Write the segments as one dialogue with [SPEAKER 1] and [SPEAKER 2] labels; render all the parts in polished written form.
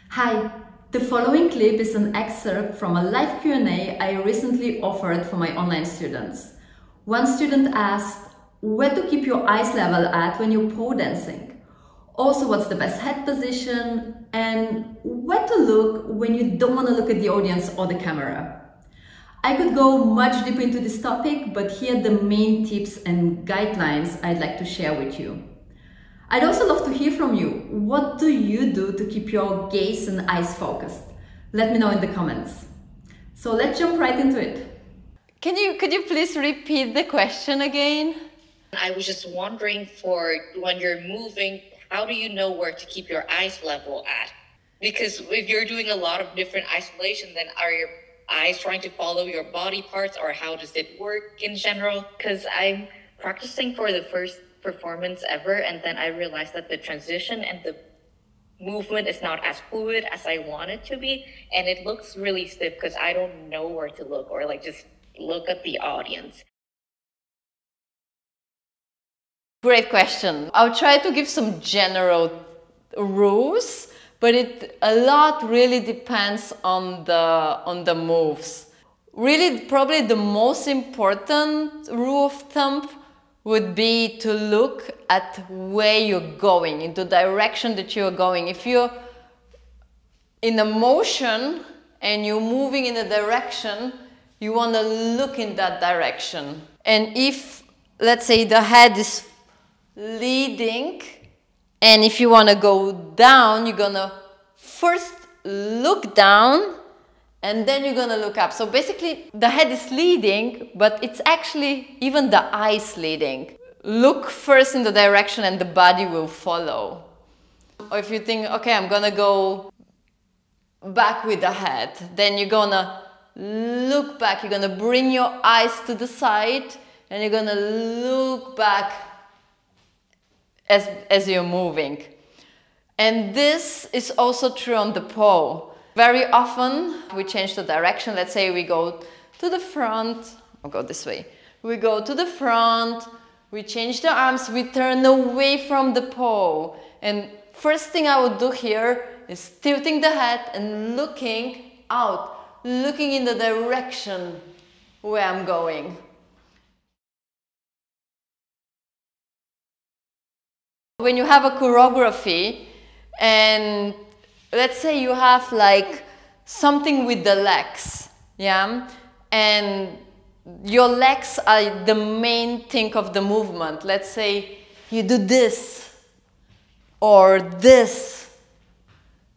[SPEAKER 1] Hi, the following clip is an excerpt from a live Q&A I recently offered for my online students. One student asked where to keep your eyes level at when you're pole dancing. Also, what's the best head position and where to look when you don't want to look at the audience or the camera. I could go much deeper into this topic, but here are the main tips and guidelines I'd like to share with you. I'd also love to hear from you. What do you do to keep your gaze and eyes focused? Let me know in the comments. So let's jump right into it.
[SPEAKER 2] Could you please repeat the question again?
[SPEAKER 3] I was just wondering, for when you're moving, how do you know where to keep your eyes level at? Because if you're doing a lot of different isolation, then are your eyes trying to follow your body parts, or how does it work in general? Because I'm practicing for the first performance ever, and then I realized that the transition and the movement is not as fluid as I want it to be, and it looks really stiff because I don't know where to look, or like just look at the audience.
[SPEAKER 2] Great question. I'll try to give some general rules, but a lot really depends on the moves. Really, probably the most important rule of thumb would be to look at where you're going, in the direction that you're going. If you're in a motion and you're moving in a direction, you want to look in that direction. And if, let's say, the head is leading, and if you want to go down, you're going to first look down, and then you're going to look up. So basically, the head is leading, but it's actually even the eyes leading. Look first in the direction and the body will follow. Or if you think, okay, I'm going to go back with the head, then you're going to look back. You're going to bring your eyes to the side, and you're going to look back as you're moving. And this is also true on the pole. Very often we change the direction. Let's say we go to the front, or go this way. We go to the front, we change the arms, we turn away from the pole. And first thing I would do here is tilting the head and looking out, looking in the direction where I'm going. When you have a choreography, and let's say you have like something with the legs, yeah? And your legs are the main thing of the movement. Let's say you do this or this.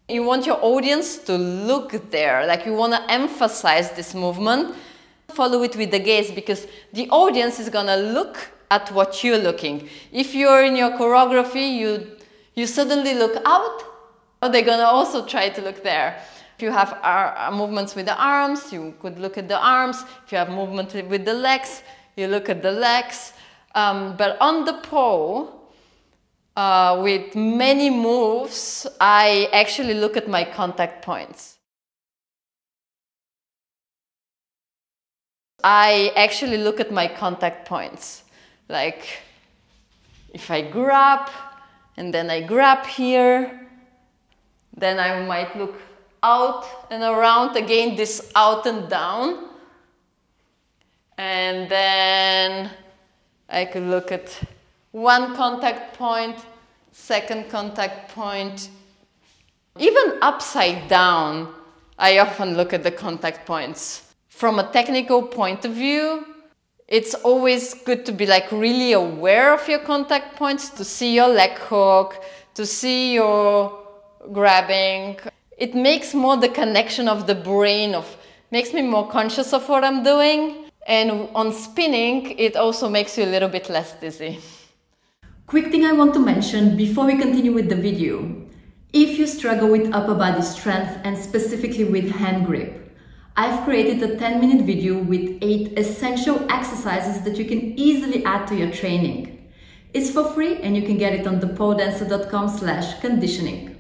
[SPEAKER 2] You want your audience to look there, like you want to emphasize this movement. Follow it with the gaze, because the audience is gonna look at what you're looking. If you're in your choreography, you suddenly look out, they're gonna also try to look there. If you have movements with the arms, you could look at the arms. If you have movement with the legs, you look at the legs. But on the pole, with many moves, I actually look at my contact points. Like, if I grab, and then I grab here, then I might look out and around, again this out and down. And then I could look at one contact point, second contact point. Even upside down, I often look at the contact points. From a technical point of view, it's always good to be like really aware of your contact points, to see your leg hook, to see your grabbing. It makes more the connection of the brain, makes me more conscious of what I'm doing. And on spinning, it also makes you a little bit less dizzy.
[SPEAKER 1] Quick thing I want to mention before we continue with the video. If you struggle with upper body strength and specifically with hand grip, I've created a 10-minute video with 8 essential exercises that you can easily add to your training. It's for free and you can get it on thepoledancer.com/conditioning.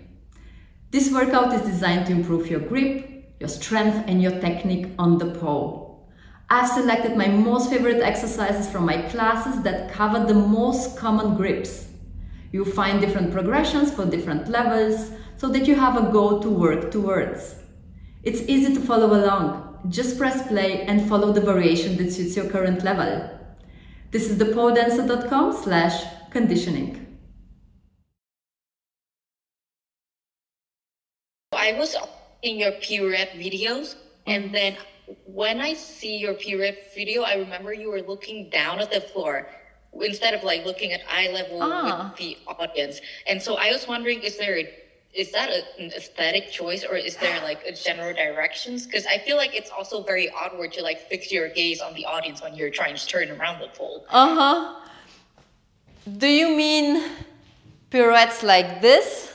[SPEAKER 1] This workout is designed to improve your grip, your strength and your technique on the pole. I've selected my most favorite exercises from my classes that cover the most common grips. You'll find different progressions for different levels, so that you have a goal to work towards. It's easy to follow along. Just press play and follow the variation that suits your current level. This is thepoledancer.com/conditioning.
[SPEAKER 3] I was in your pirouette videos, and then when I see your pirouette video, I remember you were looking down at the floor instead of like looking at eye level with the audience. And so I was wondering, is that an aesthetic choice, or is there like a general directions? Because I feel like it's also very awkward to like fix your gaze on the audience when you're trying to turn around the pole.
[SPEAKER 2] Do you mean pirouettes like this?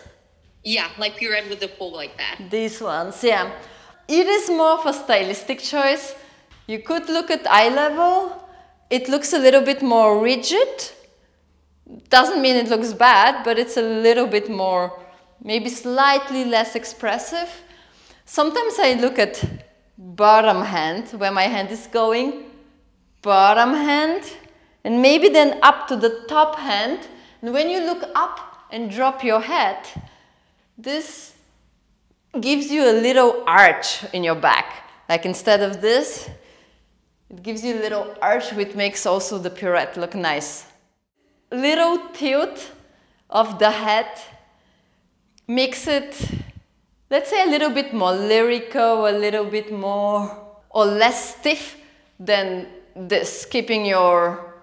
[SPEAKER 3] Yeah, like pirouette with the pole like that.
[SPEAKER 2] These ones, yeah. It is more of a stylistic choice. You could look at eye level. It looks a little bit more rigid. Doesn't mean it looks bad, but it's a little bit more, maybe slightly less expressive. Sometimes I look at bottom hand, where my hand is going, bottom hand, and maybe then up to the top hand. And when you look up and drop your head, this gives you a little arch in your back. Like instead of this, it gives you a little arch, which makes also the pirouette look nice. Little tilt of the head makes it, let's say, a little bit more lyrical, a little bit more or less stiff than this, keeping your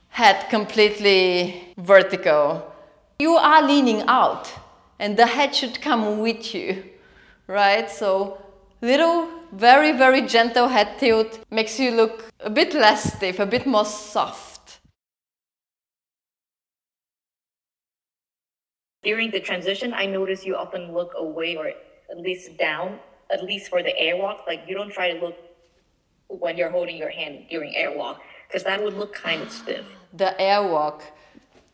[SPEAKER 2] head completely vertical. You are leaning out, and the head should come with you, right? So little, very, very gentle head tilt makes you look a bit less stiff, a bit more soft.
[SPEAKER 3] During the transition, I notice you often look away, or at least down, at least for the airwalk. Like you don't try to look when you're holding your hand during airwalk, because that would look kind of stiff.
[SPEAKER 2] The airwalk.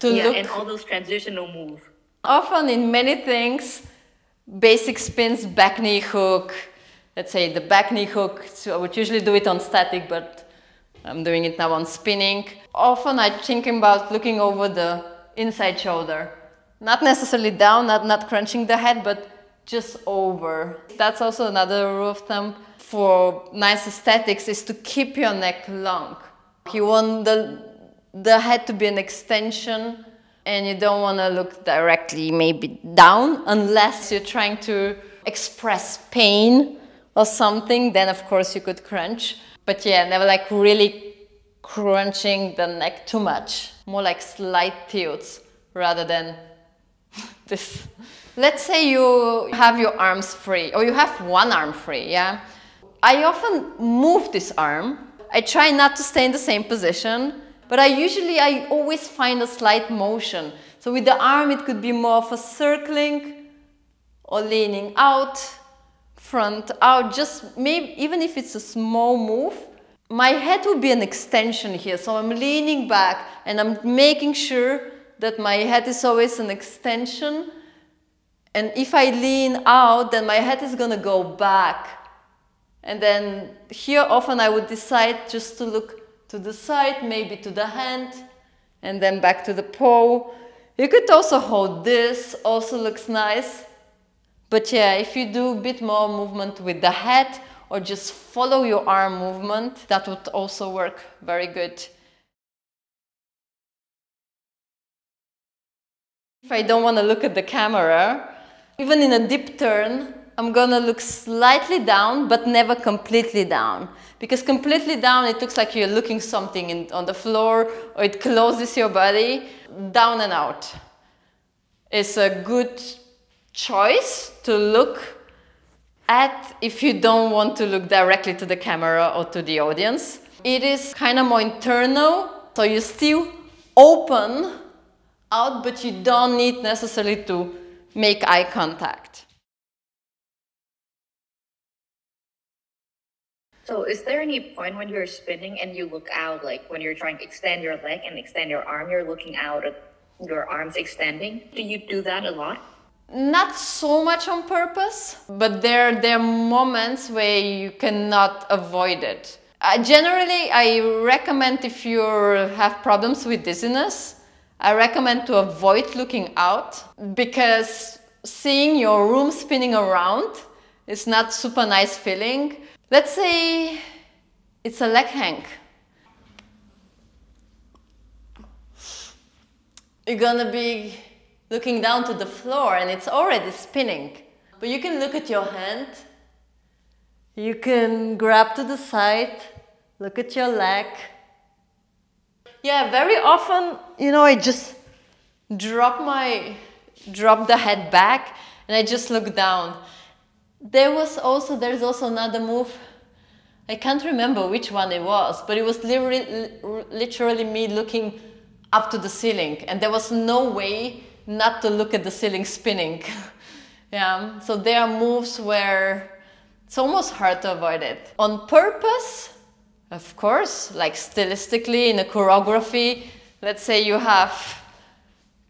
[SPEAKER 3] And all those transitional moves.
[SPEAKER 2] Often in many things, basic spins, back knee hook, let's say the back knee hook, so I would usually do it on static, but I'm doing it now on spinning. Often I think about looking over the inside shoulder. Not necessarily down, not crunching the head, but just over. That's also another rule of thumb for nice aesthetics, is to keep your neck long. You want the head to be an extension, and you don't want to look directly maybe down unless you're trying to express pain or something. Then of course you could crunch, but yeah, never like really crunching the neck too much. More like slight tilts rather than this. Let's say you have your arms free, or you have one arm free, yeah? I often move this arm. I try not to stay in the same position, but I always find a slight motion. So with the arm, it could be more of a circling or leaning out, front out, just maybe, even if it's a small move, my head will be an extension here. So I'm leaning back and I'm making sure that my head is always an extension. And if I lean out, then my head is gonna go back. And then here often I would decide just to look to the side, maybe to the hand, and then back to the pole. You could also hold this, also looks nice. But yeah, if you do a bit more movement with the head, or just follow your arm movement, that would also work very good. If I don't want to look at the camera, even in a dip turn, I'm gonna look slightly down, but never completely down. Because completely down, it looks like you're looking something on the floor, or it closes your body. Down and out is a good choice to look at if you don't want to look directly to the camera or to the audience. It is kind of more internal, so you still open out, but you don't need necessarily to make eye contact.
[SPEAKER 3] So is there any point when you're spinning and you look out, like when you're trying to extend your leg and extend your arm, you're looking out at your arms extending? Do you do that a lot?
[SPEAKER 2] Not so much on purpose, but there are moments where you cannot avoid it. Generally, I recommend, if you have problems with dizziness, I recommend to avoid looking out, because seeing your room spinning around is not super nice feeling. Let's say it's a leg hang. You're gonna be looking down to the floor and it's already spinning. But you can look at your hand. You can grab to the side, look at your leg. Yeah, very often, you know, I just drop the head back and I just look down. There's also another move. I can't remember which one it was, but it was literally me looking up to the ceiling, and there was no way not to look at the ceiling spinning. Yeah, so there are moves where it's almost hard to avoid it. On purpose, of course, like stylistically in a choreography, let's say you have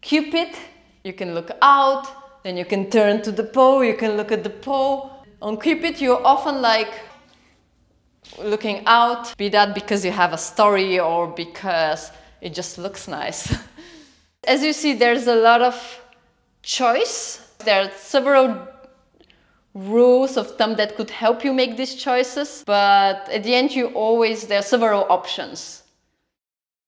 [SPEAKER 2] Cupid, you can look out, then you can turn to the pole, you can look at the pole. On Cupid, you're often like looking out, be that because you have a story or because it just looks nice. As you see, there's a lot of choice. There are several rules of thumb that could help you make these choices, but at the end there are several options.